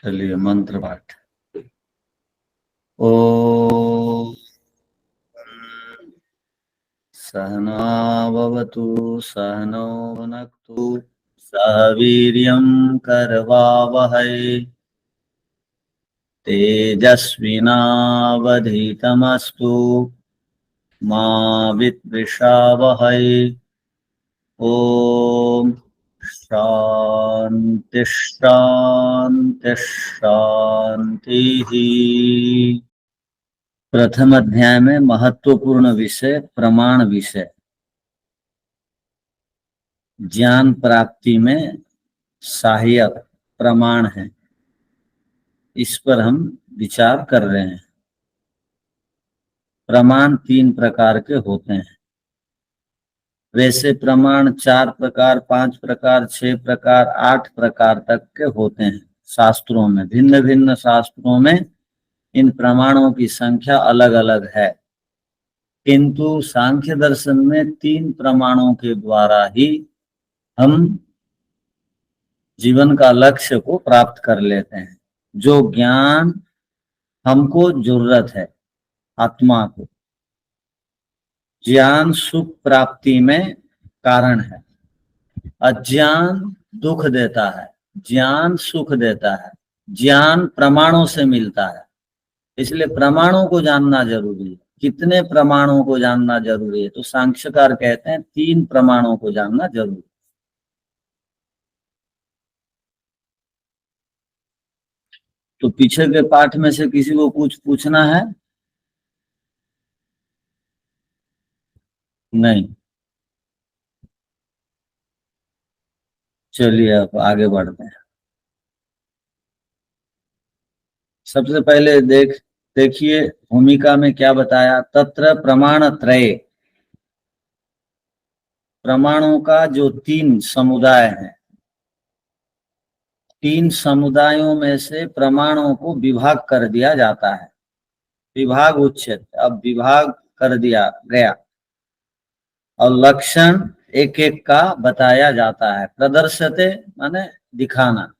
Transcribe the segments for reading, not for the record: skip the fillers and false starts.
चलिए मंत्र पाठ। ओ सहनावतु सहनौ भुनक्तु सह वीर्यं करवावहै तेजस्विनावधीतमस्तु मा विद्विषावहै। ओम शांति शांति शांति। प्रथम अध्याय में महत्वपूर्ण विषय प्रमाण विषय, ज्ञान प्राप्ति में सहायक प्रमाण है, इस पर हम विचार कर रहे हैं। प्रमाण 3 प्रकार के होते हैं। वैसे प्रमाण 4 प्रकार, 5 प्रकार, 6 प्रकार, 8 प्रकार तक के होते हैं। शास्त्रों में, भिन्न भिन्न शास्त्रों में इन प्रमाणों की संख्या अलग अलग है, किंतु सांख्य दर्शन में 3 प्रमाणों के द्वारा ही हम जीवन का लक्ष्य को प्राप्त कर लेते हैं। जो ज्ञान हमको जरूरत है, आत्मा को, ज्ञान सुख प्राप्ति में कारण है। अज्ञान दुख देता है, ज्ञान सुख देता है। ज्ञान प्रमाणों से मिलता है, इसलिए प्रमाणों को जानना जरूरी है। कितने प्रमाणों को जानना जरूरी है? तो सांख्यकार कहते हैं 3 प्रमाणों को जानना जरूरी है। तो पीछे के पाठ में से किसी को कुछ पूछना है? नहीं। चलिए अब आगे बढ़ते हैं। सबसे पहले देखिए भूमिका में क्या बताया। तत्र प्रमाण त्रय, प्रमाणों का जो 3 समुदाय हैं, 3 समुदायों में से प्रमाणों को विभाग कर दिया जाता है। विभाग उच्छेद, अब विभाग कर दिया गया और लक्षण एक एक का बताया जाता है। प्रदर्शते माने दिखाना,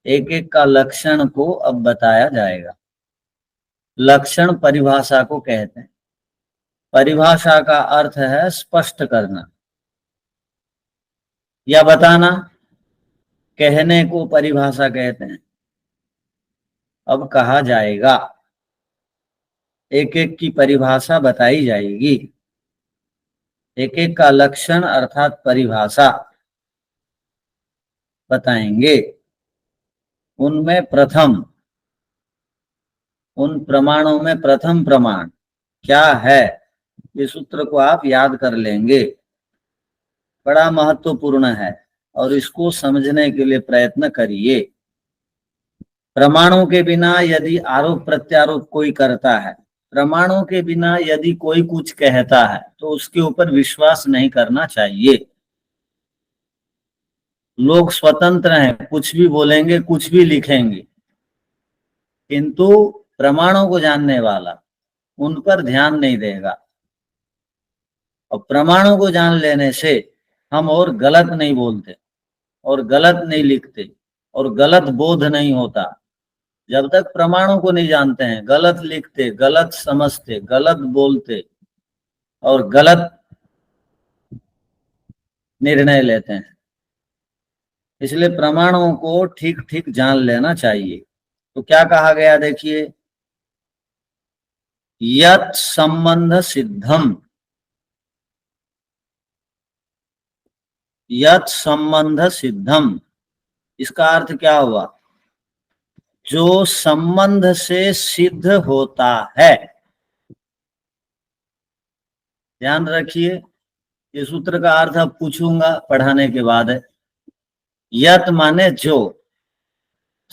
एक एक का लक्षण को अब बताया जाएगा। लक्षण परिभाषा को कहते हैं। परिभाषा का अर्थ है स्पष्ट करना या बताना, कहने को परिभाषा कहते हैं। अब कहा जाएगा, एक एक की परिभाषा बताई जाएगी, एक एक का लक्षण अर्थात परिभाषा बताएंगे। उनमें प्रथम, उन प्रमाणों में प्रथम प्रमाण क्या है, इस सूत्र को आप याद कर लेंगे, बड़ा महत्वपूर्ण है और इसको समझने के लिए प्रयत्न करिए। प्रमाणों के बिना यदि आरोप प्रत्यारोप कोई करता है, प्रमाणों के बिना यदि कोई कुछ कहता है, तो उसके ऊपर विश्वास नहीं करना चाहिए। लोग स्वतंत्र हैं, कुछ भी बोलेंगे, कुछ भी लिखेंगे, किंतु प्रमाणों को जानने वाला उन पर ध्यान नहीं देगा। और प्रमाणों को जान लेने से हम और गलत नहीं बोलते और गलत नहीं लिखते और गलत बोध नहीं होता। जब तक प्रमाणों को नहीं जानते हैं, गलत लिखते, गलत समझते, गलत बोलते और गलत निर्णय लेते हैं। इसलिए प्रमाणों को ठीक ठीक जान लेना चाहिए। तो क्या कहा गया देखिए, यत् संबंध सिद्धम, यत् संबंध सिद्धम, इसका अर्थ क्या हुआ? जो संबंध से सिद्ध होता है। ध्यान रखिए, ये सूत्र का अर्थ अब पूछूंगा पढ़ाने के बाद है। यत माने जो,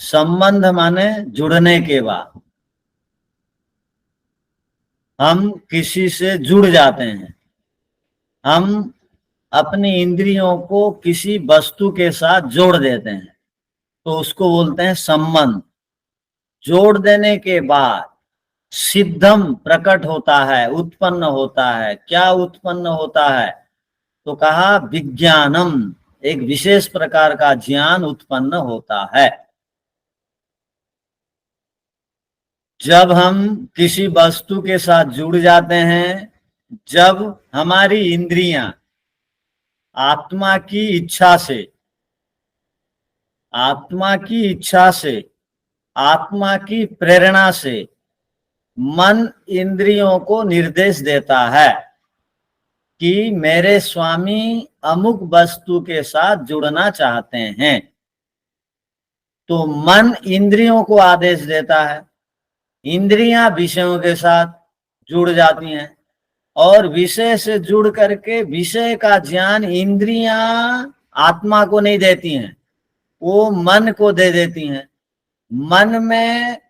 संबंध माने जुड़ने के बाद, हम किसी से जुड़ जाते हैं, हम अपनी इंद्रियों को किसी वस्तु के साथ जोड़ देते हैं, तो उसको बोलते हैं संबंध। जोड़ देने के बाद सिद्धम प्रकट होता है, उत्पन्न होता है। क्या उत्पन्न होता है? तो कहा विज्ञानम, एक विशेष प्रकार का ज्ञान उत्पन्न होता है। जब हम किसी वस्तु के साथ जुड़ जाते हैं, जब हमारी इंद्रियां आत्मा की इच्छा से, आत्मा की इच्छा से, आत्मा की प्रेरणा से मन इंद्रियों को निर्देश देता है कि मेरे स्वामी अमुक वस्तु के साथ जुड़ना चाहते हैं, तो मन इंद्रियों को आदेश देता है, इंद्रियां विषयों के साथ जुड़ जाती हैं और विषय से जुड़ करके विषय का ज्ञान इंद्रियां आत्मा को नहीं देती हैं, वो मन को दे देती हैं। मन में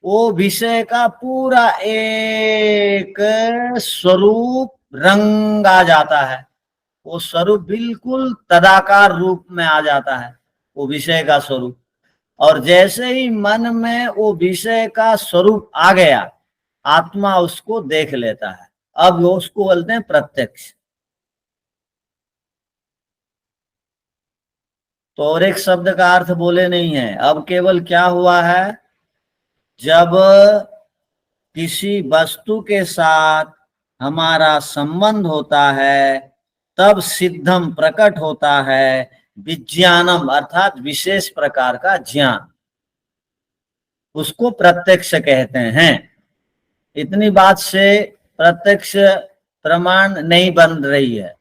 वो विषय का पूरा एक स्वरूप रंग आ जाता है, वो स्वरूप बिल्कुल तदाकार रूप में आ जाता है, वो विषय का स्वरूप। और जैसे ही मन में वो विषय का स्वरूप आ गया, आत्मा उसको देख लेता है। अब वो उसको बोलते हैं प्रत्यक्ष। तो और एक शब्द का अर्थ बोले नहीं है, अब केवल क्या हुआ है, जब किसी वस्तु के साथ हमारा संबंध होता है तब सिद्धम प्रकट होता है विज्ञानम, अर्थात विशेष प्रकार का ज्ञान, उसको प्रत्यक्ष कहते हैं। इतनी बात से प्रत्यक्ष प्रमाण नहीं बन रही है,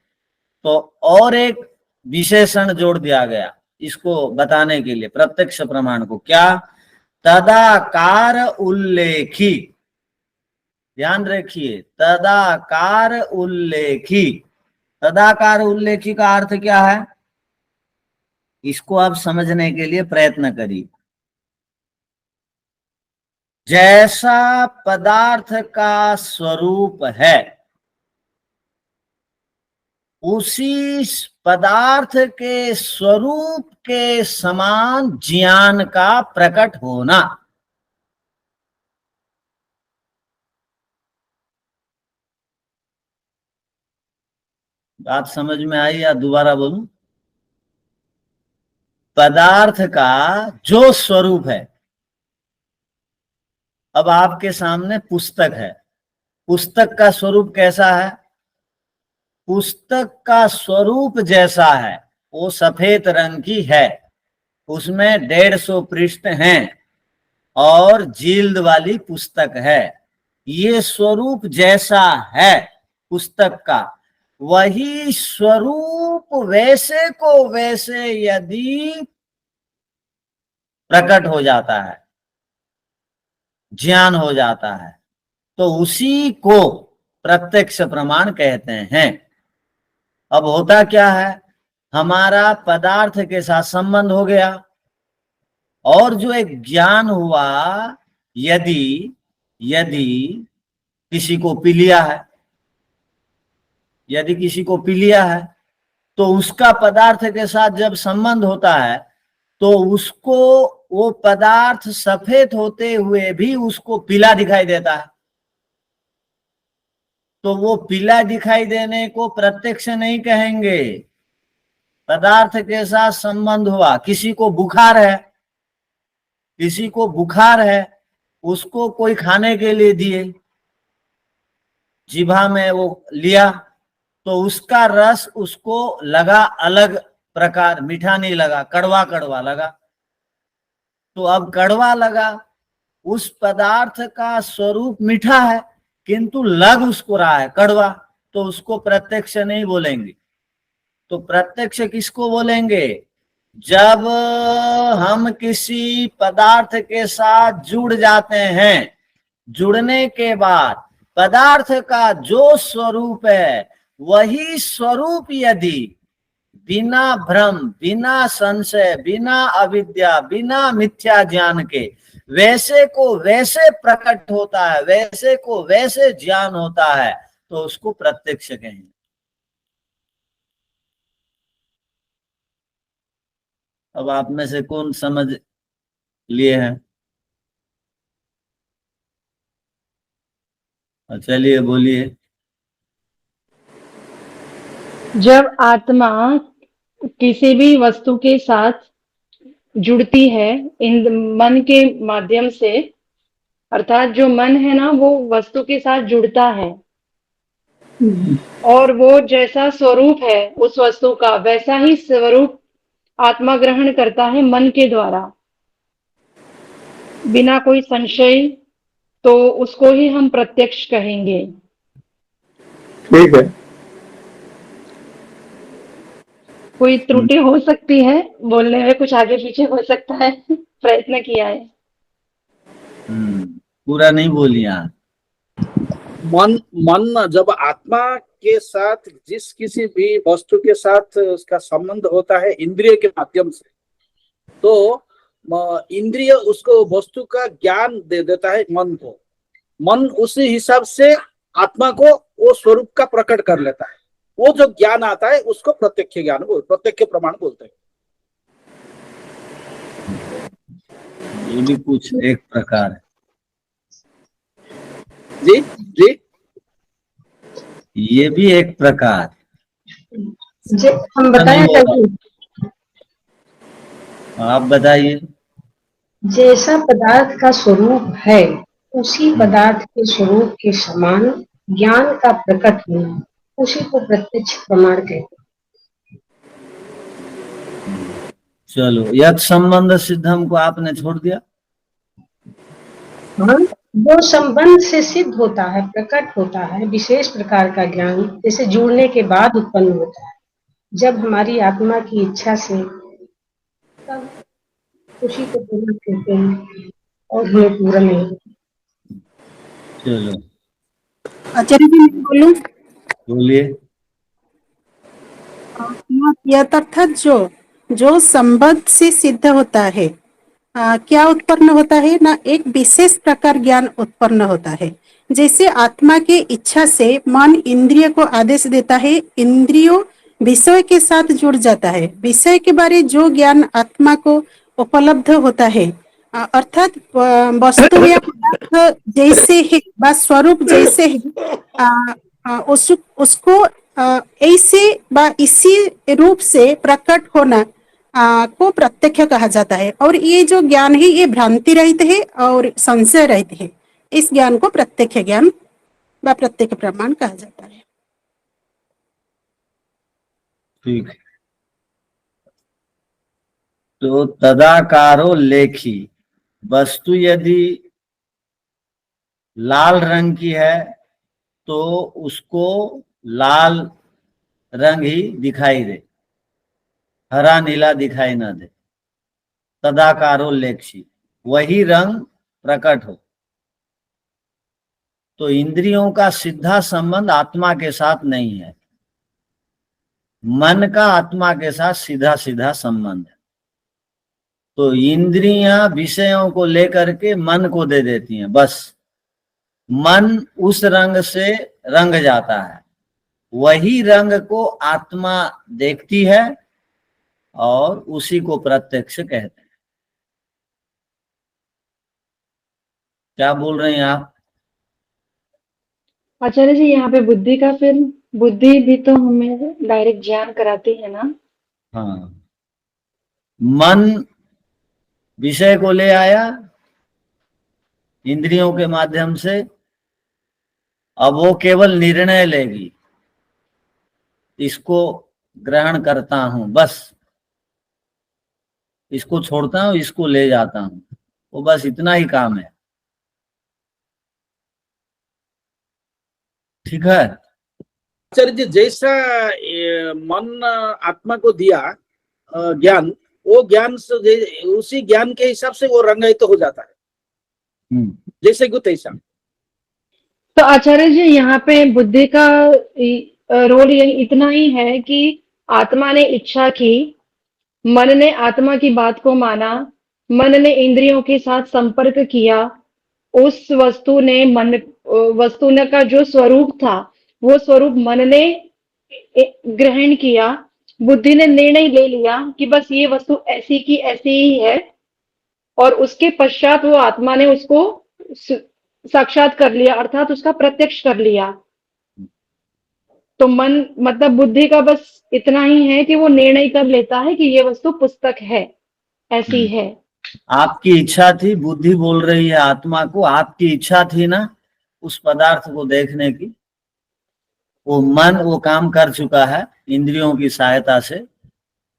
तो और एक विशेषण जोड़ दिया गया इसको बताने के लिए प्रत्यक्ष प्रमाण को। क्या? तदाकार उल्लेखी। ध्यान रखिए, तदाकार उल्लेखी। तदाकार उल्लेखी का अर्थ क्या है, इसको आप समझने के लिए प्रयत्न करिए। जैसा पदार्थ का स्वरूप है, उसी पदार्थ के स्वरूप के समान ज्ञान का प्रकट होना। बात समझ में आई या दोबारा बोलूं? पदार्थ का जो स्वरूप है, अब आपके सामने पुस्तक है, पुस्तक का स्वरूप कैसा है? पुस्तक का स्वरूप जैसा है, वो सफेद रंग की है, उसमें 150 पृष्ठ हैं और जील्द वाली पुस्तक है। ये स्वरूप जैसा है पुस्तक का, वही स्वरूप वैसे को वैसे यदि प्रकट हो जाता है, ज्ञान हो जाता है, तो उसी को प्रत्यक्ष प्रमाण कहते हैं। अब होता क्या है, हमारा पदार्थ के साथ संबंध हो गया और जो एक ज्ञान हुआ, यदि किसी को पी लिया है, यदि किसी को पी लिया है, तो उसका पदार्थ के साथ जब संबंध होता है तो उसको वो पदार्थ सफेद होते हुए भी उसको पीला दिखाई देता है। तो वो पीला दिखाई देने को प्रत्यक्ष नहीं कहेंगे। पदार्थ के साथ संबंध हुआ, किसी को बुखार है, किसी को बुखार है, उसको कोई खाने के लिए दिए, जीभा में वो लिया, तो उसका रस उसको लगा अलग प्रकार, मीठा नहीं लगा, कड़वा कड़वा लगा। तो अब कड़वा लगा, उस पदार्थ का स्वरूप मीठा है किंतु लग उसको रहा है कड़वा, तो उसको प्रत्यक्ष नहीं बोलेंगे। तो प्रत्यक्ष किसको बोलेंगे? जब हम किसी पदार्थ के साथ जुड़ जाते हैं, जुड़ने के बाद पदार्थ का जो स्वरूप है, वही स्वरूप यदि बिना भ्रम, बिना संशय, बिना अविद्या, बिना मिथ्या ज्ञान के वैसे को वैसे प्रकट होता है, वैसे को वैसे ज्ञान होता है, तो उसको प्रत्यक्ष कहेंगे। अब आप में से कौन समझ लिए हैं? चलिए बोलिए। जब आत्मा किसी भी वस्तु के साथ जुड़ती है इन मन के माध्यम से, अर्थात जो मन है ना वो वस्तु के साथ जुड़ता है और वो जैसा स्वरूप है उस वस्तु का वैसा ही स्वरूप आत्मा ग्रहण करता है मन के द्वारा, बिना कोई संशय। तो उसको ही हम प्रत्यक्ष कहेंगे। ठीक है। कोई त्रुटि हो सकती है, बोलने में कुछ आगे पीछे हो सकता है। प्रयत्न किया है। पूरा नहीं बोलिए आप। मन मन जब आत्मा के साथ जिस किसी भी वस्तु के साथ उसका संबंध होता है इंद्रिय के माध्यम से, तो इंद्रिय उसको वस्तु का ज्ञान दे देता है मन को। मन उसी हिसाब से आत्मा को वो स्वरूप का प्रकट कर लेता है। वो जो ज्ञान आता है उसको प्रत्यक्ष ज्ञान प्रत्यक्ष प्रमाण बोलते हैं। ये भी कुछ एक प्रकार है। जी जी, ये भी एक प्रकार। हम बताएं सर, आप बताइए। जैसा पदार्थ का स्वरूप है उसी पदार्थ के स्वरूप के समान ज्ञान का प्रकट होना, उसी को प्रत्यक्ष प्रमाण कहते हैं। चलो, यथ संबंध सिद्धम को आपने छोड़ दिया। हाँ, जो संबंध से सिद्ध होता है, प्रकट होता है, विशेष प्रकार का ज्ञान जैसे जुड़ने के बाद उत्पन्न होता है, जब हमारी आत्मा की इच्छा से, तब उसी को पूर्ण कहते हैं और हमें पूरा नहीं। चलो आचार्य जी मैं बोलूं? बोलिए। यह अर्थात जो संबंध से सिद्ध होता है, क्या उत्पन्न होता है ना, एक विशेष प्रकार ज्ञान उत्पन्न होता है। जैसे आत्मा के इच्छा से मन इंद्रिय को आदेश देता है, इंद्रियों विषय के साथ जुड़ जाता है, विषय के बारे जो ज्ञान आत्मा को उपलब्ध होता है, अर्थात वस्तु या पदार्थ जैसे है व स्वरूप जैसे है, उसको ऐसे व इसी रूप से प्रकट होना को प्रत्यक्ष कहा जाता है। और ये जो ज्ञान है ये भ्रांति रहित है और संशय रहित है। इस ज्ञान को प्रत्यक्ष ज्ञान व प्रत्यक्ष प्रमाण कहा जाता है। ठीक है। तो तदाकारो लेखी, वस्तु यदि लाल रंग की है तो उसको लाल रंग ही दिखाई दे, हरा नीला दिखाई ना दे। तदाकारो लेखी, वही रंग प्रकट हो। तो इंद्रियों का सीधा संबंध आत्मा के साथ नहीं है, मन का आत्मा के साथ सीधा सीधा संबंध है। तो इंद्रियां विषयों को लेकर के मन को दे देती हैं, बस मन उस रंग से रंग जाता है, वही रंग को आत्मा देखती है और उसी को प्रत्यक्ष कहते हैं। क्या बोल रहे हैं आप? आचार्य जी यहाँ पे बुद्धि का, फिर बुद्धि भी तो हमें डायरेक्ट ज्ञान कराती है ना। हाँ, मन विषय को ले आया इंद्रियों के माध्यम से, अब वो केवल निर्णय लेगी, इसको ग्रहण करता हूं, बस इसको छोड़ता हूं, इसको ले जाता हूं, वो बस इतना ही काम है। ठीक है। आचार्य जी, जैसा मन आत्मा को दिया ज्ञान, वो ज्ञान से उसी ज्ञान के हिसाब से वो रंगायित हो जाता है, जैसे को तैसा। तो आचार्य जी यहाँ पे बुद्धि का रोल यही इतना ही है कि आत्मा ने इच्छा की, मन ने आत्मा की बात को माना, मन ने इंद्रियों के साथ संपर्क किया, उस वस्तु ने का जो स्वरूप था वो स्वरूप मन ने ग्रहण किया, बुद्धि ने निर्णय ले लिया कि बस ये वस्तु ऐसी की ऐसी ही है, और उसके पश्चात वो आत्मा ने उसको साक्षात कर लिया, अर्थात उसका प्रत्यक्ष कर लिया। तो मन मतलब बुद्धि का बस इतना ही है कि वो निर्णय कर लेता है कि ये वस्तु पुस्तक है, ऐसी है। आपकी इच्छा थी, बुद्धि बोल रही है आत्मा को, आपकी इच्छा थी ना उस पदार्थ को देखने की, वो मन वो काम कर चुका है इंद्रियों की सहायता से।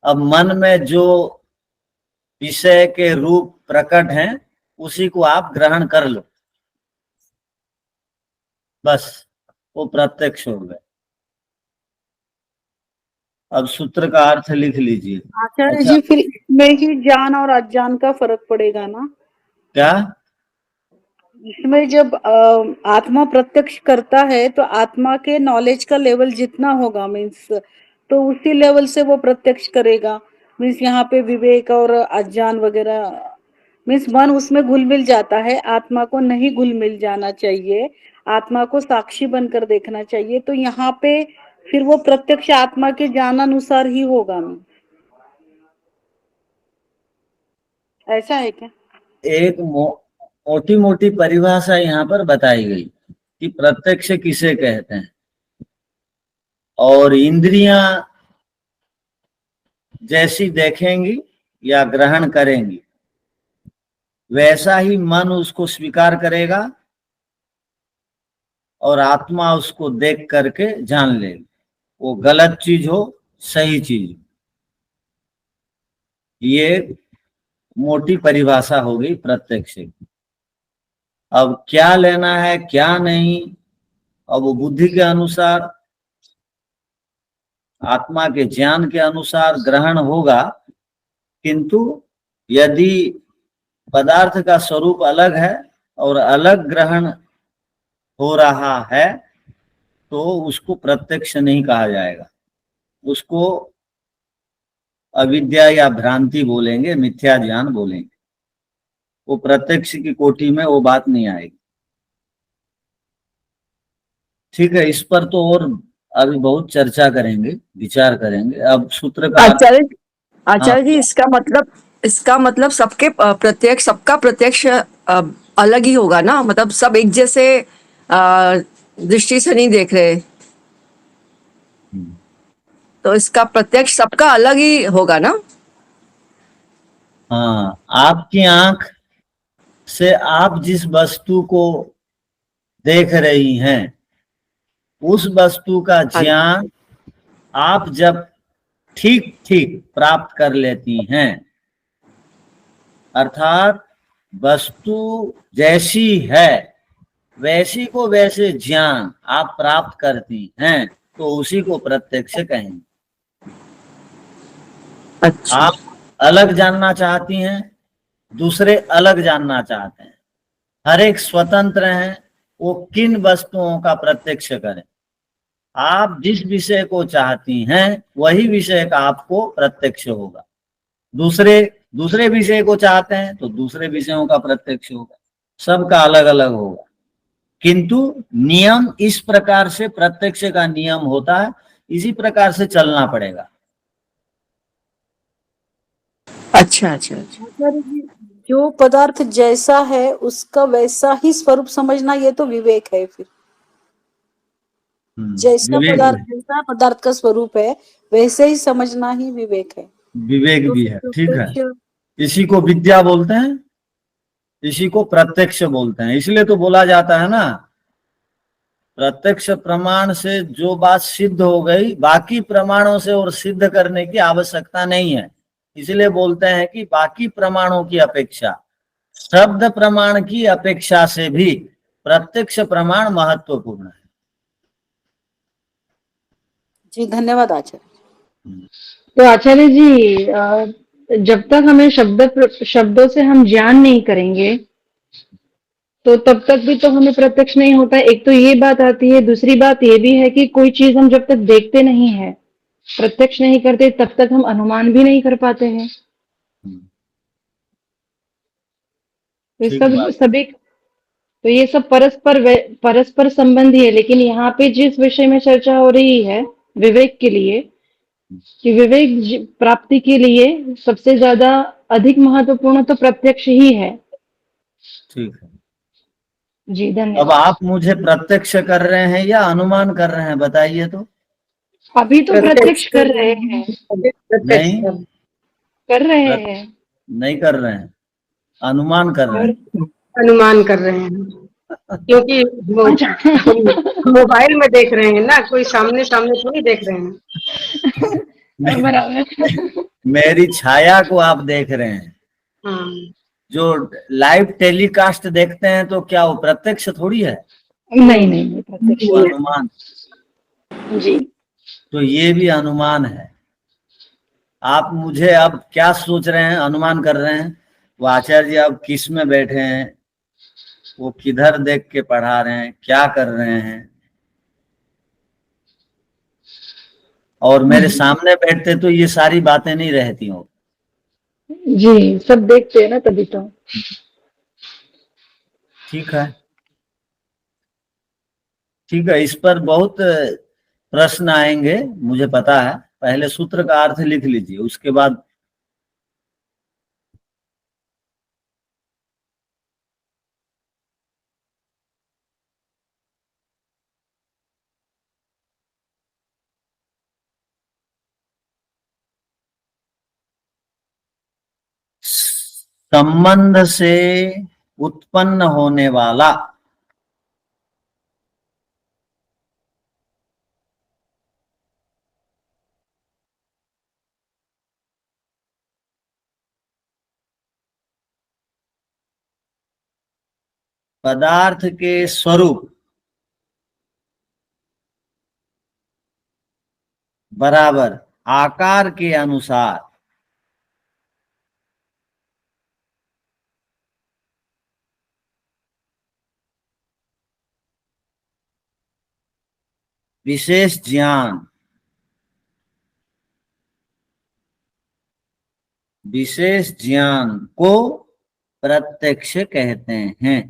अब मन में जो विषय के रूप प्रकट हैं उसी को आप ग्रहण कर लो, बस वो प्रत्यक्ष हो गए। अब सूत्र का अर्थ लिख लीजिए। आचार्य अच्छा, जी फिर इसमें ही ज्ञान और अज्ञान का फर्क पड़ेगा ना? क्या? इसमें जब आत्मा प्रत्यक्ष करता है तो आत्मा के नॉलेज का लेवल जितना होगा मीन्स, तो उसी लेवल से वो प्रत्यक्ष करेगा। मीन्स यहाँ पे विवेक और अज्ञान वगैरह, मीन्स मन उसमें घुल मिल जाता है, आत्मा को नहीं घुल मिल जाना चाहिए, आत्मा को साक्षी बनकर देखना चाहिए। तो यहाँ पे फिर वो प्रत्यक्ष आत्मा के ज्ञान अनुसार ही होगा। ऐसा है क्या? एक मोटी मोटी परिभाषा यहाँ पर बताई गई कि प्रत्यक्ष किसे कहते हैं, और इंद्रियां जैसी देखेंगी या ग्रहण करेंगी वैसा ही मन उसको स्वीकार करेगा और आत्मा उसको देख करके जान लेगी, वो गलत चीज हो सही चीज। ये मोटी परिभाषा हो गई प्रत्यक्ष की। अब क्या लेना है क्या नहीं, अब वो बुद्धि के अनुसार आत्मा के ज्ञान के अनुसार ग्रहण होगा, किंतु यदि पदार्थ का स्वरूप अलग है और अलग ग्रहण हो रहा है तो उसको प्रत्यक्ष नहीं कहा जाएगा, उसको अविद्या या भ्रांति बोलेंगे, मिथ्या ज्ञान बोलेंगे। वो प्रत्यक्ष की कोटि में वो बात नहीं आएगी। ठीक है, इस पर तो और अभी बहुत चर्चा करेंगे, विचार करेंगे। अब सूत्र का आचार्य जी, इसका मतलब सबके प्रत्यक्ष, सबका प्रत्यक्ष अलग ही होगा ना? मतलब सब एक जैसे दृष्टि से नहीं देख रहे, तो इसका प्रत्यक्ष सबका अलग ही होगा ना? हाँ, आपकी आंख से आप जिस वस्तु को देख रही हैं उस वस्तु का ज्ञान आप जब ठीक ठीक प्राप्त कर लेती हैं, अर्थात वस्तु जैसी है वैसी को वैसे ज्ञान आप प्राप्त करती हैं तो उसी को प्रत्यक्ष कहेंगे। अच्छा, आप अलग जानना चाहती हैं, दूसरे अलग जानना चाहते हैं, हर एक स्वतंत्र हैं वो किन वस्तुओं का प्रत्यक्ष करें। आप जिस विषय को चाहती हैं वही विषय का आपको प्रत्यक्ष होगा, दूसरे विषय को चाहते हैं तो दूसरे विषयों का प्रत्यक्ष होगा, सबका अलग अलग होगा। किंतु नियम इस प्रकार से प्रत्यक्ष का नियम होता है, इसी प्रकार से चलना पड़ेगा। अच्छा अच्छा अच्छा। आचार्य जी, जो पदार्थ जैसा है उसका वैसा ही स्वरूप समझना, ये तो विवेक है। फिर जैसा विवेक पदार्थ, जैसा पदार्थ का स्वरूप है वैसे ही समझना ही विवेक है। विवेक भी है, ठीक है। इसी को विद्या बोलते हैं, इसी को प्रत्यक्ष बोलते हैं। इसलिए तो बोला जाता है ना, प्रत्यक्ष प्रमाण से जो बात सिद्ध हो गई बाकी प्रमाणों से और सिद्ध करने की आवश्यकता नहीं है। इसलिए बोलते हैं कि बाकी प्रमाणों की अपेक्षा, शब्द प्रमाण की अपेक्षा से भी प्रत्यक्ष प्रमाण महत्वपूर्ण है। जी धन्यवाद आचार्य। तो आचार्य जी, जब तक हमें शब्दों से हम ज्ञान नहीं करेंगे तो तब तक भी तो हमें प्रत्यक्ष नहीं होता है। एक तो ये बात आती है, दूसरी बात ये भी है कि कोई चीज हम जब तक देखते नहीं है, प्रत्यक्ष नहीं करते, तब तक हम अनुमान भी नहीं कर पाते हैं। तो ठीक बात। सभी तो ये सब परस्पर संबंधी है। लेकिन यहाँ पे जिस विषय में चर्चा हो रही है विवेक के लिए, कि विवेक प्राप्ति के लिए सबसे ज्यादा अधिक महत्वपूर्ण तो प्रत्यक्ष ही है। ठीक है जी अब धन्यवाद। आप मुझे प्रत्यक्ष कर रहे हैं या अनुमान कर रहे हैं, बताइए तो। अभी तो प्रत्यक्ष कर रहे हैं, नहीं, कर रहे हैं। नहीं कर रहे हैं। अनुमान कर रहे और हैं। अनुमान कर रहे हैं, क्योंकि वो मोबाइल में देख रहे हैं ना, कोई सामने सामने थोड़ी देख रहे हैं। बराबर। मेरी छाया को आप देख रहे हैं। हाँ, जो लाइव टेलीकास्ट देखते हैं तो क्या वो प्रत्यक्ष थोड़ी है, नहीं नहीं नहीं, प्रत्यक्ष वो नहीं अनुमान। है। जी, तो ये भी अनुमान है। आप मुझे अब क्या सोच रहे हैं, अनुमान कर रहे हैं वो आचार्य जी अब किस में बैठे हैं, वो किधर देख के पढ़ा रहे हैं, क्या कर रहे हैं। और मेरे सामने बैठते तो ये सारी बातें नहीं रहती हो। जी, सब देखते हैं ना तभी तो। ठीक है, ठीक है, इस पर बहुत प्रश्न आएंगे मुझे पता है। पहले सूत्र का अर्थ लिख लीजिए, उसके बाद संबंध से उत्पन्न होने वाला पदार्थ के स्वरूप बराबर आकार के अनुसार विशेष ज्ञान, विशेष ज्ञान को प्रत्यक्ष कहते हैं।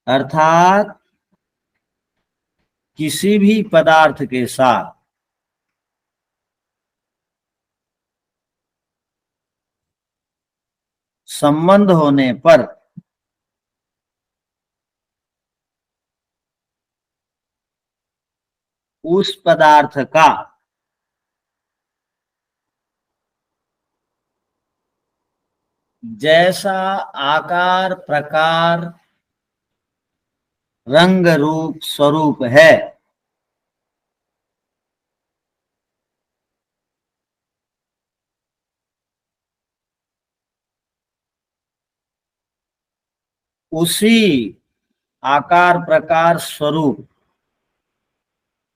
अर्थात किसी भी पदार्थ के साथ संबंध होने पर उस पदार्थ का जैसा आकार प्रकार रंग रूप स्वरूप है, उसी आकार प्रकार स्वरूप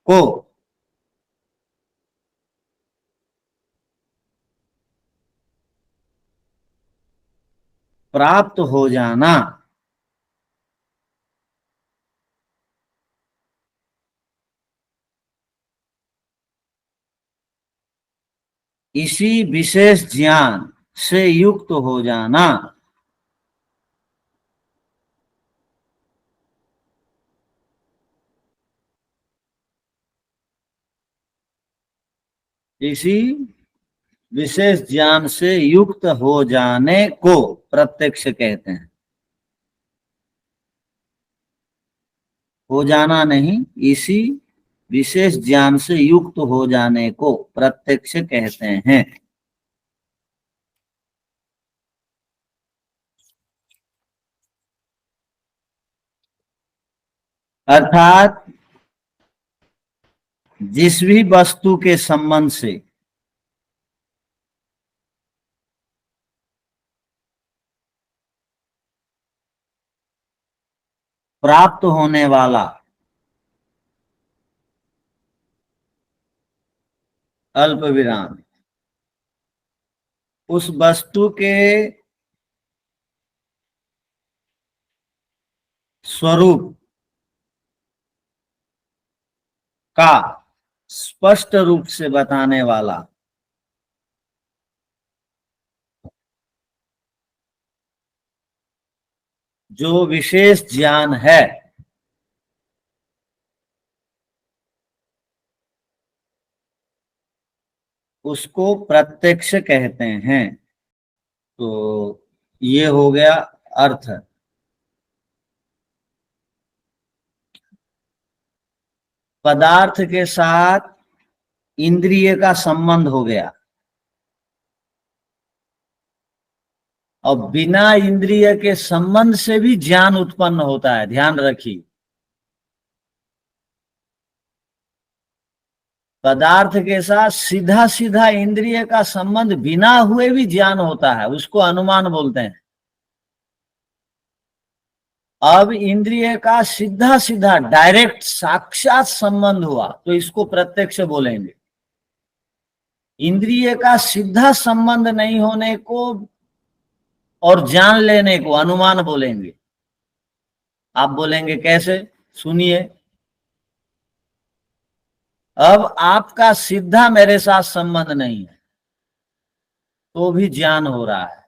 को प्राप्त हो जाना इसी विशेष ज्ञान से युक्त हो जाना इसी विशेष ज्ञान से युक्त हो जाने को प्रत्यक्ष कहते हैं। हो जाना नहीं, इसी विशेष ज्ञान से युक्त हो जाने को प्रत्यक्ष कहते हैं। अर्थात जिस भी वस्तु के संबंध से प्राप्त होने वाला अल्प विराम उस वस्तु के स्वरूप का स्पष्ट रूप से बताने वाला जो विशेष ज्ञान है, उसको प्रत्यक्ष कहते हैं। तो ये हो गया अर्थ। पदार्थ के साथ इंद्रिय का संबंध हो गया, और बिना इंद्रिय के संबंध से भी ज्ञान उत्पन्न होता है, ध्यान रखिए। पदार्थ के साथ सीधा सीधा इंद्रिय का संबंध बिना हुए भी ज्ञान होता है, उसको अनुमान बोलते हैं। अब इंद्रिय का सीधा सीधा डायरेक्ट साक्षात संबंध हुआ तो इसको प्रत्यक्ष बोलेंगे। इंद्रिय का सीधा संबंध नहीं होने को और जान लेने को अनुमान बोलेंगे। आप बोलेंगे कैसे? सुनिए। अब आपका सीधा मेरे साथ संबंध नहीं है तो भी ज्ञान हो रहा है।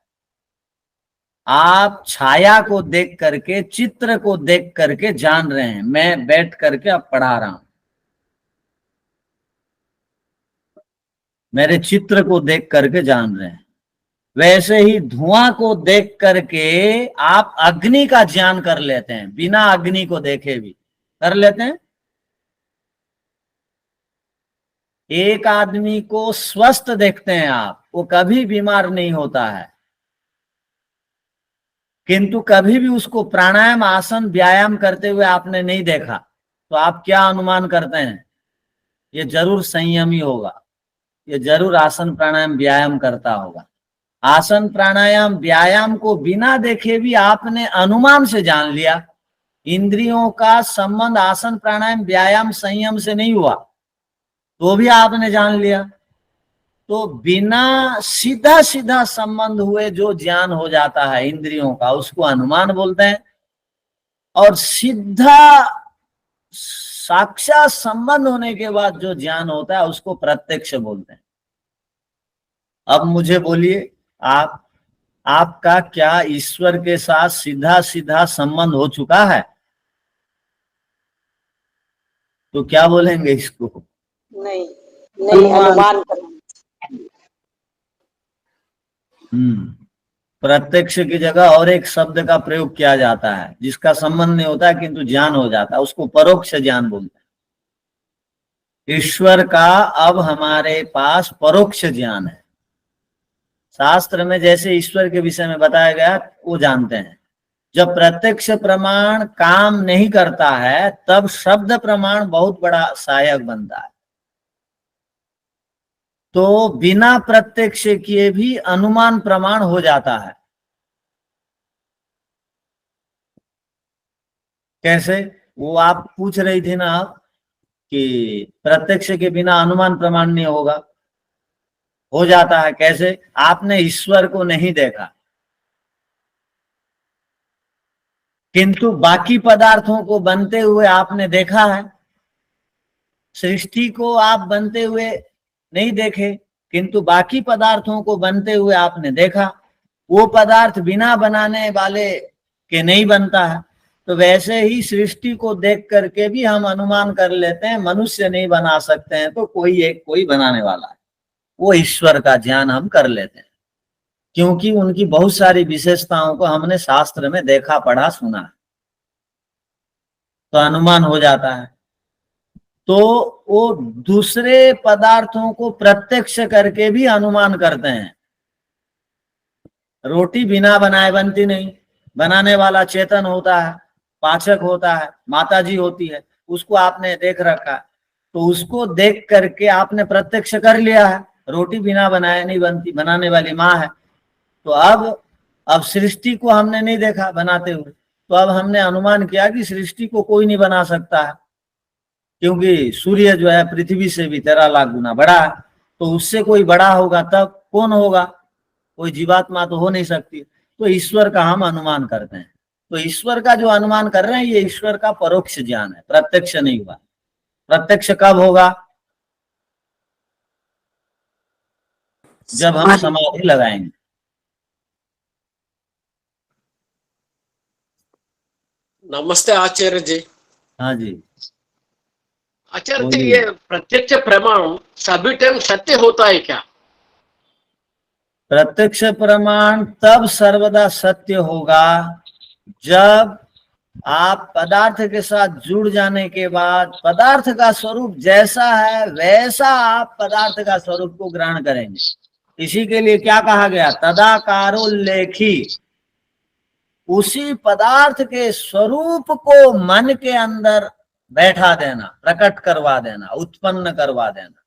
आप छाया को देख करके, चित्र को देख करके जान रहे हैं, मैं बैठ करके अब पढ़ा रहा हूं, मेरे चित्र को देख करके जान रहे हैं। वैसे ही धुआं को देख करके आप अग्नि का ज्ञान कर लेते हैं, बिना अग्नि को देखे भी कर लेते हैं। एक आदमी को स्वस्थ देखते हैं आप, वो कभी बीमार नहीं होता है, किंतु कभी भी उसको प्राणायाम, आसन, व्यायाम करते हुए आपने नहीं देखा, तो आप क्या अनुमान करते हैं? ये जरूर संयमी होगा, ये जरूर आसन प्राणायाम व्यायाम करता होगा। आसन प्राणायाम व्यायाम को बिना देखे भी आपने अनुमान से जान लिया। इंद्रियों का संबंध आसन प्राणायाम व्यायाम संयम से नहीं हुआ तो भी आपने जान लिया। तो बिना सीधा सीधा संबंध हुए जो ज्ञान हो जाता है इंद्रियों का, उसको अनुमान बोलते हैं। और सीधा साक्षात संबंध होने के बाद जो ज्ञान होता है उसको प्रत्यक्ष बोलते हैं। अब मुझे बोलिए, आपका क्या ईश्वर के साथ सीधा सीधा संबंध हो चुका है? तो क्या बोलेंगे इसको? नहीं, अनुमान करना। प्रत्यक्ष की जगह और एक शब्द का प्रयोग किया जाता है जिसका संबंध नहीं होता है किंतु ज्ञान हो जाता है, उसको परोक्ष ज्ञान बोलते हैं। ईश्वर का अब हमारे पास परोक्ष ज्ञान है। शास्त्र में जैसे ईश्वर के विषय में बताया गया वो जानते हैं। जब प्रत्यक्ष प्रमाण काम नहीं करता है तब शब्द प्रमाण बहुत बड़ा सहायक बनता है। तो बिना प्रत्यक्ष किए भी अनुमान प्रमाण हो जाता है। कैसे? वो आप पूछ रही थी ना आप कि प्रत्यक्ष के बिना अनुमान प्रमाण नहीं होगा। हो जाता है कैसे? आपने ईश्वर को नहीं देखा किंतु बाकी पदार्थों को बनते हुए आपने देखा है। सृष्टि को आप बनते हुए नहीं देखे किंतु बाकी पदार्थों को बनते हुए आपने देखा। वो पदार्थ बिना बनाने वाले के नहीं बनता है। तो वैसे ही सृष्टि को देख करके भी हम अनुमान कर लेते हैं मनुष्य नहीं बना सकते हैं तो कोई बनाने वाला है। वो ईश्वर का ज्ञान हम कर लेते हैं क्योंकि उनकी बहुत सारी विशेषताओं को हमने शास्त्र में देखा, पढ़ा, सुना, तो अनुमान हो जाता है। तो वो दूसरे पदार्थों को प्रत्यक्ष करके भी अनुमान करते हैं। रोटी बिना बनाए बनती नहीं, बनाने वाला चेतन होता है, पाचक होता है, माताजी होती है, उसको आपने देख रखा है तो उसको देख करके आपने प्रत्यक्ष कर लिया है। रोटी बिना बनाए नहीं बनती, बनाने वाली माँ है। तो अब सृष्टि को हमने नहीं देखा बनाते हुए, तो अब हमने अनुमान किया कि सृष्टि को कोई नहीं बना सकता है क्योंकि सूर्य जो है पृथ्वी से भी 13 लाख गुना बड़ा है, तो उससे कोई बड़ा होगा तब कौन होगा? कोई जीवात्मा तो हो नहीं सकती। तो ईश्वर का हम अनुमान करते हैं। तो ईश्वर का जो अनुमान कर रहे हैं ये ईश्वर का परोक्ष ज्ञान है, प्रत्यक्ष नहीं हुआ। प्रत्यक्ष कब होगा? जब हम समाधि लगाएंगे। नमस्ते आचार्य जी। हाँ जी आचार्य जी, ये प्रत्यक्ष प्रमाण सभी टाइम सत्य होता है क्या? प्रत्यक्ष प्रमाण तब सर्वदा सत्य होगा जब आप पदार्थ के साथ जुड़ जाने के बाद पदार्थ का स्वरूप जैसा है वैसा आप पदार्थ का स्वरूप को ग्रहण करेंगे। इसी के लिए क्या कहा गया, तदाकारोल्लेखी, उसी पदार्थ के स्वरूप को मन के अंदर बैठा देना, प्रकट करवा देना, उत्पन्न करवा देना।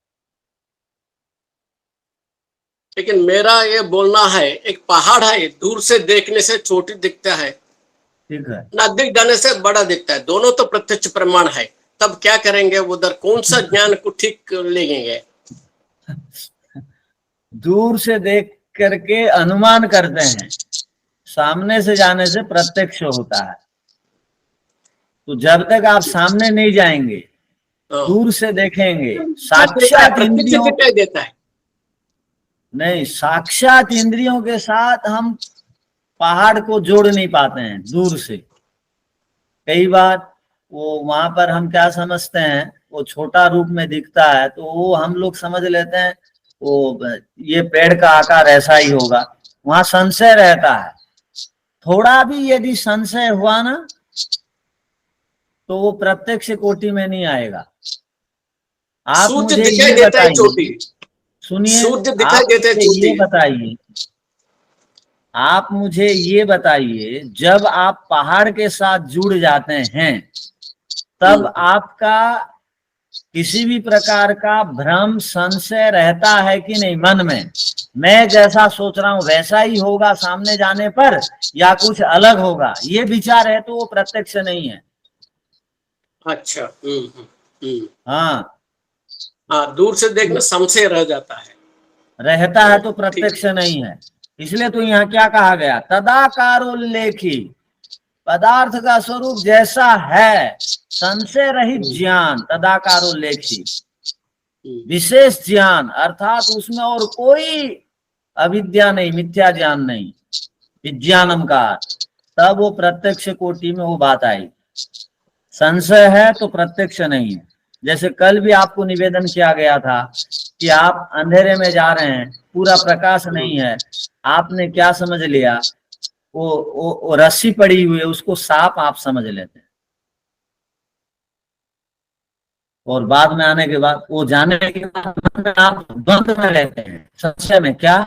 लेकिन मेरा ये बोलना है, एक पहाड़ है, दूर से देखने से छोटी दिखता है, ठीक है, नजदीक जाने से बड़ा दिखता है, दोनों तो प्रत्यक्ष प्रमाण है। तब क्या करेंगे, उधर कौन सा ज्ञान को ठीक लेंगे? दूर से देख करके अनुमान करते हैं, सामने से जाने से प्रत्यक्ष होता है। तो जब तक आप सामने नहीं जाएंगे, दूर से देखेंगे, साक्षात प्रत्यक्ष इंद्रियों, दिखाई देता है। नहीं, साक्षात इंद्रियों के साथ हम पहाड़ को जोड़ नहीं पाते हैं दूर से। कई बार वो वहां पर हम क्या समझते हैं, वो छोटा रूप में दिखता है तो वो हम लोग समझ लेते हैं वो ये पेड़ का आकार ऐसा ही होगा, वहां संशय रहता है। थोड़ा भी यदि संशय हुआ ना तो वो प्रत्यक्ष कोटि में नहीं आएगा। आप सूर्य मुझे दिखाई ये देता है बताइए, चोटी, सुनिए, सूर्य दिखाई आप देता है मुझे चोटी। ये बताइए, आप मुझे ये बताइए, जब आप पहाड़ के साथ जुड़ जाते हैं तब आपका किसी भी प्रकार का भ्रम संशय रहता है कि नहीं मन में? मैं जैसा सोच रहा हूं वैसा ही होगा सामने जाने पर या कुछ अलग होगा, ये विचार है तो वो प्रत्यक्ष नहीं है। अच्छा, हाँ, हाँ, दूर से देखना संशय रह जाता है, रहता है तो प्रत्यक्ष नहीं है। इसलिए तो यहाँ क्या कहा गया, तदाकारोल्लेखी, पदार्थ का स्वरूप जैसा है, संशय रहित ज्ञान, तदाकारोल्लेखी, विशेष ज्ञान, अर्थात उसमें और कोई अविद्या नहीं, मिथ्या ज्ञान नहीं, विज्ञानम का, तब वो प्रत्यक्ष कोटि में वो बात आई। संशय है तो प्रत्यक्ष नहीं है। जैसे कल भी आपको निवेदन किया गया था कि आप अंधेरे में जा रहे हैं, पूरा प्रकाश नहीं है, आपने क्या समझ लिया, वो रस्सी पड़ी हुई है, उसको सांप आप समझ लेते हैं, और बाद में आने के बाद, वो जाने के बाद आप द्वंद में रहते हैं, संशय में, क्या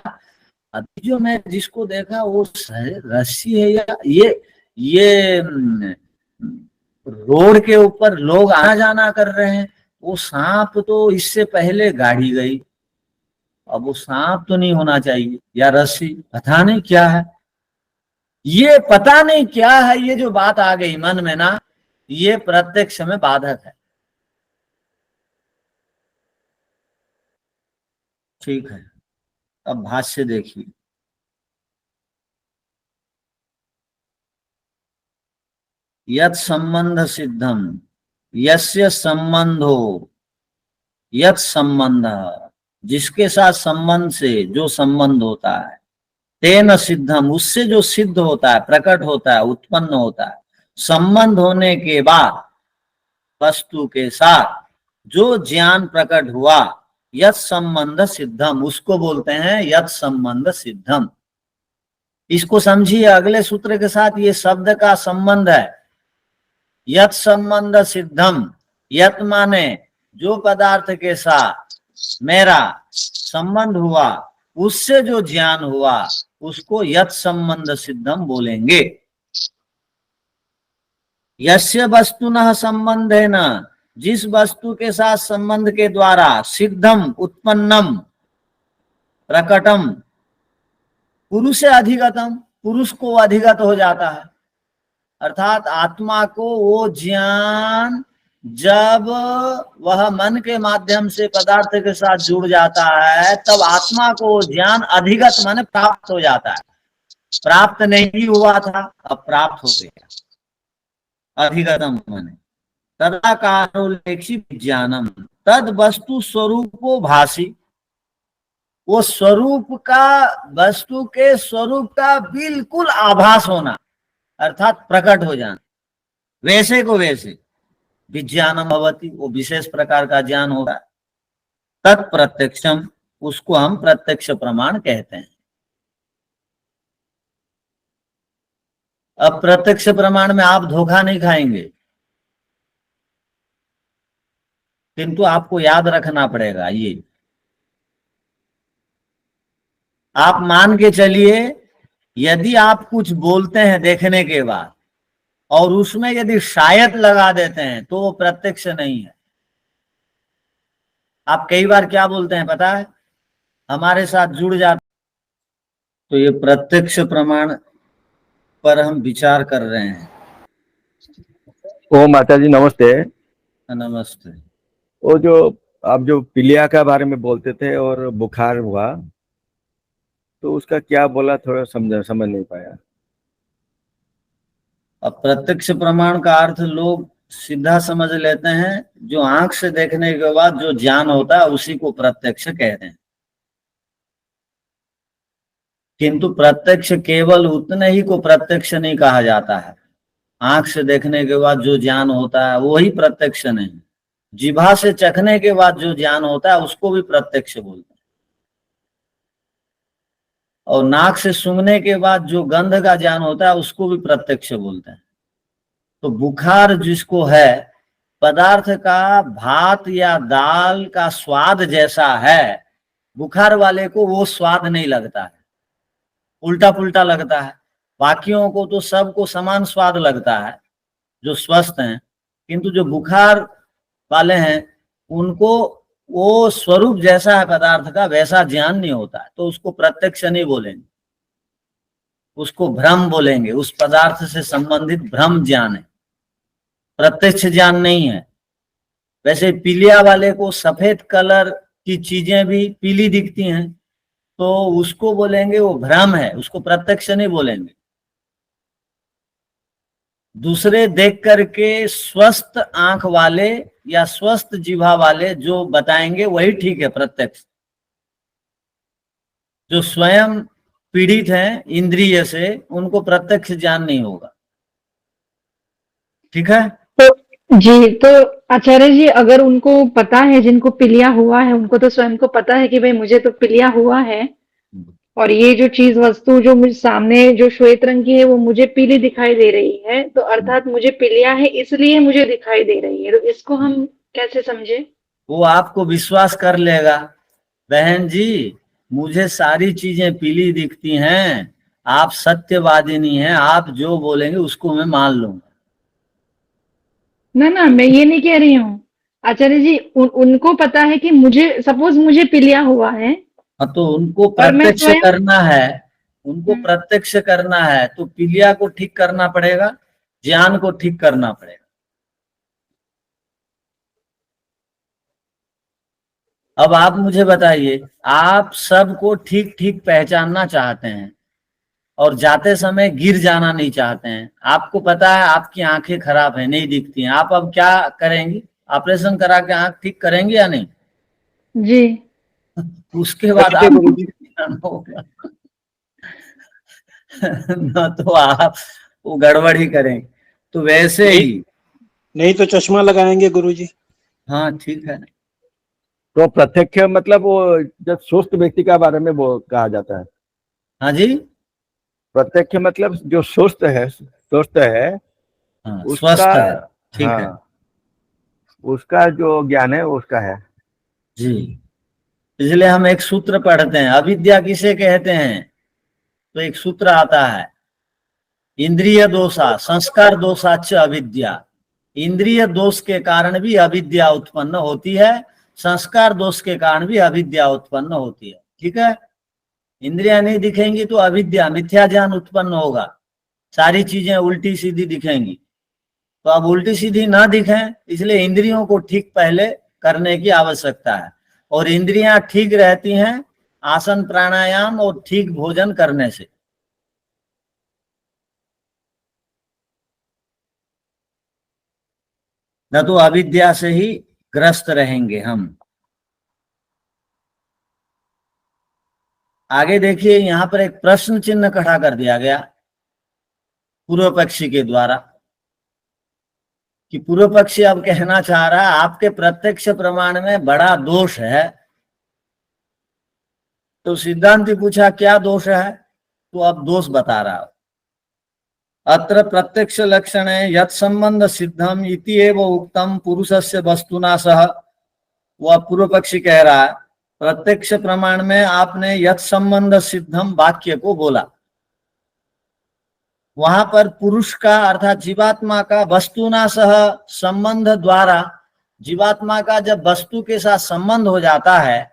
अभी जो मैं जिसको देखा वो रस्सी है या ये रोड के ऊपर लोग आना जाना कर रहे हैं, वो सांप तो इससे पहले गाड़ी गई, अब वो सांप तो नहीं होना चाहिए, या रस्सी, पता नहीं क्या है, ये पता नहीं क्या है, ये जो बात आ गई मन में ना, ये प्रत्यक्ष में बाधक है। ठीक है, अब भाष्य देखिए, यत् संबंध सिद्धम यस्य संबंधो, यत् संबंध, जिसके साथ संबंध से जो संबंध होता है, तेन सिद्धम, उससे जो सिद्ध होता है, प्रकट होता है, उत्पन्न होता है, संबंध होने के बाद वस्तु के साथ जो ज्ञान प्रकट हुआ, यत् संबंध सिद्धम, उसको बोलते हैं यत् संबंध सिद्धम। इसको समझिए, अगले सूत्र के साथ ये शब्द का संबंध है, यत् संबंध सिद्धम, यत् माने जो पदार्थ के साथ मेरा संबंध हुआ, उससे जो ज्ञान हुआ, उसको यत् संबंध सिद्धम बोलेंगे। यस्य वस्तुनः संबंधेन, जिस वस्तु के साथ संबंध के द्वारा, सिद्धम उत्पन्नम प्रकटम, पुरुष से अधिगतम, पुरुष को अधिगत हो जाता है, अर्थात आत्मा को वो ज्ञान जब वह मन के माध्यम से पदार्थ के साथ जुड़ जाता है, तब आत्मा को ज्ञान अधिगत माने प्राप्त हो जाता है। प्राप्त नहीं हुआ था, अब प्राप्त हो गया, अधिगतम माने तदाकारोल्लेखी विज्ञानम, तद वस्तु स्वरूपो भासी, वो स्वरूप का, वस्तु के स्वरूप का बिल्कुल आभास होना, अर्थात प्रकट हो जाना, वैसे को वैसे, विज्ञानम भवति, वो विशेष प्रकार का ज्ञान होगा, तत्प्रत्यक्षम, उसको हम प्रत्यक्ष प्रमाण कहते हैं। अब प्रत्यक्ष प्रमाण में आप धोखा नहीं खाएंगे, किंतु आपको याद रखना पड़ेगा ये, आप मान के चलिए यदि आप कुछ बोलते हैं देखने के बाद और उसमें यदि शायद लगा देते हैं तो वो प्रत्यक्ष नहीं है। आप कई बार क्या बोलते हैं पता है, हमारे साथ जुड़ जाते, तो ये प्रत्यक्ष प्रमाण पर हम विचार कर रहे हैं। ओ माता जी नमस्ते। नमस्ते। वो जो आप जो पीलिया के बारे में बोलते थे और बुखार हुआ, तो उसका क्या बोला, थोड़ा समझ नहीं पाया। अब प्रत्यक्ष प्रमाण का अर्थ लोग सीधा समझ लेते हैं, जो आंख से देखने के बाद जो ज्ञान होता है उसी को प्रत्यक्ष कहते हैं। किंतु प्रत्यक्ष केवल उतने ही को प्रत्यक्ष नहीं कहा जाता है। आंख से देखने के बाद जो ज्ञान होता है वही प्रत्यक्ष नहीं, जिह्वा से चखने के बाद जो ज्ञान होता है उसको भी प्रत्यक्ष बोलते हैं, और नाक से सूंघने के बाद जो गंध का ज्ञान होता है उसको भी प्रत्यक्ष बोलते हैं। तो बुखार जिसको है, पदार्थ का भात या दाल का स्वाद जैसा है, बुखार वाले को वो स्वाद नहीं लगता है, उल्टा पुल्टा लगता है। बाकियों को तो सबको समान स्वाद लगता है जो स्वस्थ हैं, किंतु जो बुखार वाले हैं उनको वो स्वरूप जैसा है पदार्थ का वैसा ज्ञान नहीं होता है, तो उसको प्रत्यक्ष नहीं बोलेंगे, उसको भ्रम बोलेंगे। उस पदार्थ से संबंधित भ्रम ज्ञान है, प्रत्यक्ष ज्ञान नहीं है। वैसे पीलिया वाले को सफेद कलर की चीजें भी पीली दिखती हैं तो उसको बोलेंगे वो भ्रम है, उसको प्रत्यक्ष नहीं बोलेंगे। दूसरे देख करके स्वस्थ आंख वाले या स्वस्थ जिह्वा वाले जो बताएंगे वही ठीक है प्रत्यक्ष। जो स्वयं पीड़ित हैं इंद्रिय से उनको प्रत्यक्ष ज्ञान नहीं होगा। ठीक है। तो जी, तो आचार्य जी अगर उनको पता है, जिनको पीलिया हुआ है उनको तो स्वयं को पता है कि भाई मुझे तो पीलिया हुआ है और ये जो चीज वस्तु जो मुझे सामने जो श्वेत रंग की है वो मुझे पीली दिखाई दे रही है, तो अर्थात मुझे पीलिया है इसलिए मुझे दिखाई दे रही है, तो इसको हम कैसे समझे? वो आपको विश्वास कर लेगा, बहन जी मुझे सारी चीजें पीली दिखती हैं, आप सत्यवादिनी हैं, आप जो बोलेंगे उसको मैं मान लूंगा। ना ना, मैं ये नहीं कह रही हूँ आचार्य जी, उनको पता है कि मुझे सपोज मुझे पीलिया हुआ है, हाँ तो उनको और मैं प्रत्यक्ष स्वयं करना है, उनको प्रत्यक्ष करना है तो पीलिया को ठीक करना पड़ेगा, ज्ञान को ठीक करना पड़ेगा। अब आप मुझे बताइए, आप सबको ठीक ठीक पहचानना चाहते हैं और जाते समय गिर जाना नहीं चाहते हैं। आपको पता है आपकी आंखें खराब है, नहीं दिखती हैं, आप अब क्या करेंगी? ऑपरेशन करा के आंख ठीक करेंगे या नहीं? जी, उसके बाद आप होगा ना, तो आप वो गड़बड़ ही करेंगे। तो वैसे ही नहीं तो चश्मा लगाएंगे गुरुजी। हाँ ठीक है। तो प्रत्यक्ष मतलब वो जब सुस्त व्यक्ति का बारे में वो कहा जाता है। हाँ जी, प्रत्यक्ष मतलब जो सुस्त है हाँ, उसका, स्वस्थ है, ठीक है हाँ, उसका जो ज्ञान है उसका है जी। इसलिए हम एक सूत्र पढ़ते हैं, अविद्या किसे कहते हैं? तो एक सूत्र आता है, इंद्रिय दोषा संस्कार दोषाच अविद्या। इंद्रिय दोष के कारण भी अविद्या उत्पन्न होती है, संस्कार दोष के कारण भी अविद्या उत्पन्न होती है। ठीक है। इंद्रियां नहीं दिखेंगी तो अविद्या मिथ्या ज्ञान उत्पन्न होगा, सारी चीजें उल्टी सीधी दिखेंगी। तो अब उल्टी सीधी ना दिखें इसलिए इंद्रियों को ठीक पहले करने की आवश्यकता है, और इंद्रियां ठीक रहती हैं आसन प्राणायाम और ठीक भोजन करने से। न तो अविद्या से ही ग्रस्त रहेंगे हम। आगे देखिए, यहां पर एक प्रश्न चिन्ह खड़ा कर दिया गया पूर्व पक्षी के द्वारा, कि पूर्व पक्षी अब कहना चाह रहा है आपके प्रत्यक्ष प्रमाण में बड़ा दोष है। तो सिद्धांति पूछा क्या दोष है, तो अब दोष बता रहा है। अत्र प्रत्यक्ष लक्षणे यत् संबंध सिद्धम इति एव उक्तम पुरुषस्य वस्तुना सह। वह पूर्व पक्षी कह रहा है प्रत्यक्ष प्रमाण में आपने यत् संबंध सिद्धम वाक्य को बोला, वहां पर पुरुष का अर्थात जीवात्मा का वस्तुना सह संबंध द्वारा, जीवात्मा का जब वस्तु के साथ संबंध हो जाता है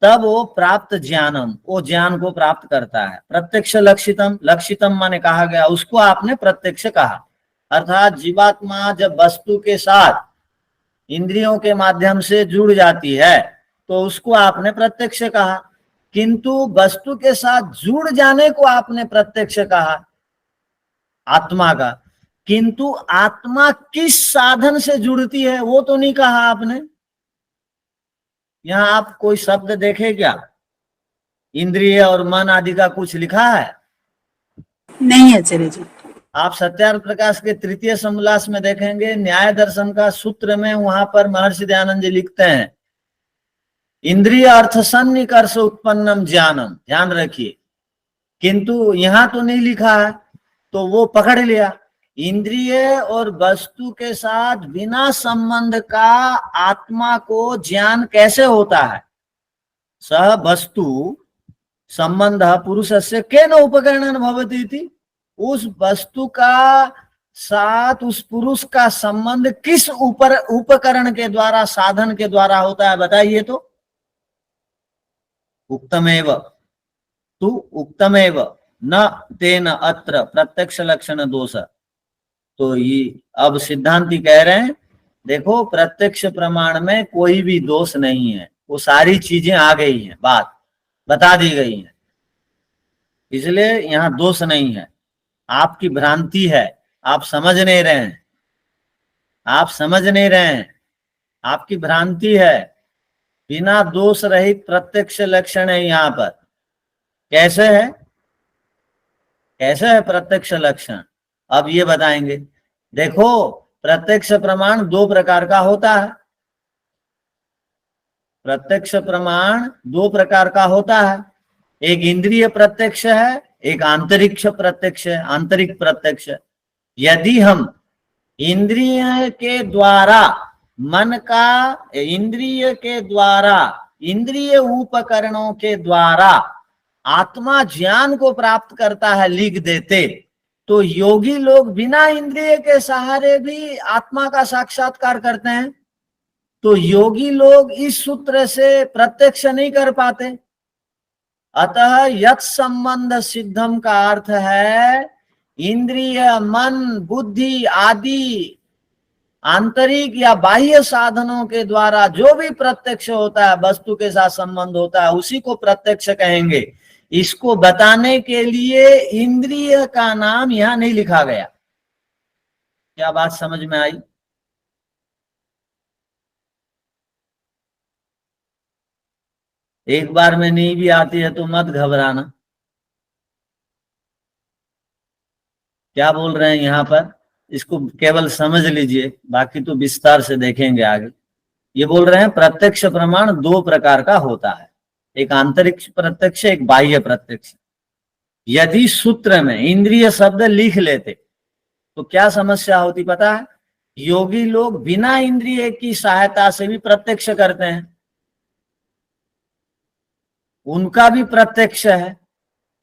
तब वो प्राप्त ज्ञानम, वो ज्ञान को प्राप्त करता है। प्रत्यक्ष लक्षितम, लक्षितम माने कहा गया, उसको आपने प्रत्यक्ष कहा। अर्थात जीवात्मा जब वस्तु के साथ इंद्रियों के माध्यम से जुड़ जाती है तो उसको आपने प्रत्यक्ष कहा, किंतु वस्तु के साथ जुड़ जाने को आपने प्रत्यक्ष कहा आत्मा का, किंतु आत्मा किस साधन से जुड़ती है वो तो नहीं कहा आपने। यहां आप कोई शब्द देखे क्या? इंद्रिय और मन आदि का कुछ लिखा है? नहीं आचार्य जी। आप सत्यार्थ प्रकाश के तृतीय समोल्लास में देखेंगे, न्याय दर्शन का सूत्र में वहां पर महर्षि दयानंद जी लिखते हैं इंद्रिय अर्थ सन्निकर्ष उत्पन्नम ज्ञानम, ध्यान रखिए, किंतु यहां तो नहीं लिखा है, तो वो पकड़ लिया इंद्रिय और वस्तु के साथ बिना संबंध का आत्मा को ज्ञान कैसे होता है। सह वस्तु संबंध पुरुषस्य केन उपकरणेन भवति इति, उस वस्तु का साथ उस पुरुष का संबंध किस उपकरण के द्वारा, साधन के द्वारा होता है बताइए तो। उक्तमेव तु उक्तमेव न तेन अत्र प्रत्यक्ष लक्षण दोष। तो ये अब सिद्धांती कह रहे हैं देखो प्रत्यक्ष प्रमाण में कोई भी दोष नहीं है, वो सारी चीजें आ गई हैं, बात बता दी गई है, इसलिए यहां दोष नहीं है। आपकी भ्रांति है, आप समझ नहीं रहे हैं, आप समझ नहीं रहे हैं, आपकी भ्रांति है। बिना दोष रहित प्रत्यक्ष लक्षण है यहाँ पर। कैसे है, कैसे है प्रत्यक्ष लक्षण, अब ये बताएंगे। देखो प्रत्यक्ष प्रमाण दो प्रकार का होता है, प्रत्यक्ष प्रमाण दो प्रकार का होता है, एक इंद्रिय प्रत्यक्ष है, एक आंतरिक प्रत्यक्ष है, आंतरिक प्रत्यक्ष। यदि हम इंद्रिय के द्वारा मन का, इंद्रिय के द्वारा, इंद्रिय उपकरणों के द्वारा आत्मा ज्ञान को प्राप्त करता है लिख देते, तो योगी लोग बिना इंद्रिय के सहारे भी आत्मा का साक्षात्कार करते हैं। तो योगी लोग इस सूत्र से प्रत्यक्ष नहीं कर पाते। अतः यत् संबंध सिद्धम का अर्थ है इंद्रिय, मन, बुद्धि आदि आंतरिक या बाह्य साधनों के द्वारा जो भी प्रत्यक्ष होता है, वस्तु के साथ संबंध होता है, उसी को प्रत्यक्ष कहेंगे। इसको बताने के लिए इंद्रिय का नाम यहां नहीं लिखा गया। क्या बात समझ में आई? एक बार में नहीं भी आती है तो मत घबराना। क्या बोल रहे हैं यहाँ पर, इसको केवल समझ लीजिए, बाकी तो विस्तार से देखेंगे आगे। ये बोल रहे हैं प्रत्यक्ष प्रमाण दो प्रकार का होता है, एक आंतरिक प्रत्यक्ष, एक बाह्य प्रत्यक्ष। यदि सूत्र में इंद्रिय शब्द लिख लेते तो क्या समस्या होती पता है? योगी लोग बिना इंद्रिय की सहायता से भी प्रत्यक्ष करते हैं, उनका भी प्रत्यक्ष है।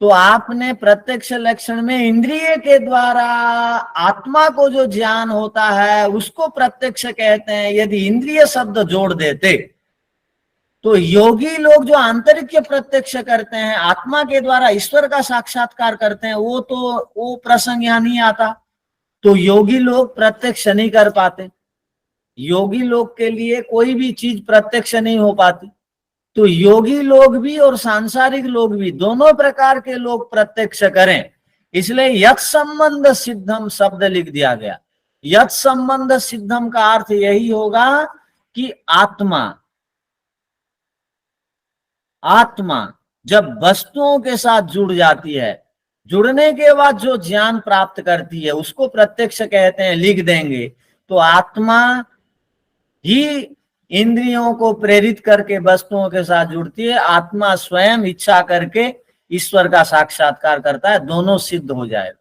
तो आपने प्रत्यक्ष लक्षण में इंद्रिय के द्वारा आत्मा को जो ज्ञान होता है उसको प्रत्यक्ष कहते हैं। यदि इंद्रिय शब्द जोड़ देते तो योगी लोग जो आंतरिक के प्रत्यक्ष करते हैं, आत्मा के द्वारा ईश्वर का साक्षात्कार करते हैं, वो प्रसंग यहाँ नहीं आता। तो योगी लोग प्रत्यक्ष नहीं कर पाते, योगी लोग के लिए कोई भी चीज प्रत्यक्ष नहीं हो पाती। तो योगी लोग भी और सांसारिक लोग भी, दोनों प्रकार के लोग प्रत्यक्ष करें, इसलिए यत् संबंध सिद्धम शब्द लिख दिया गया। यत् संबंध सिद्धम का अर्थ यही होगा कि आत्मा जब वस्तुओं के साथ जुड़ जाती है, जुड़ने के बाद जो ज्ञान प्राप्त करती है उसको प्रत्यक्ष कहते हैं, लिख देंगे। तो आत्मा ही इंद्रियों को प्रेरित करके वस्तुओं के साथ जुड़ती है, आत्मा स्वयं इच्छा करके ईश्वर का साक्षात्कार करता है, दोनों सिद्ध हो जाएगा।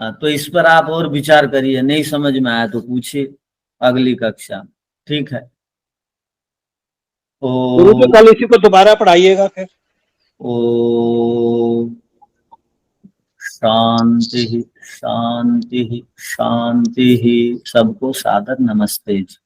तो इस पर आप और विचार करिए, नहीं समझ में आया तो पूछिए अगली कक्षा में, ठीक है। गुरु जी ओ कल इसी को दोबारा पढ़ाइएगा फिर। ओ शांति शांति शांति। सबको सादर नमस्ते जी।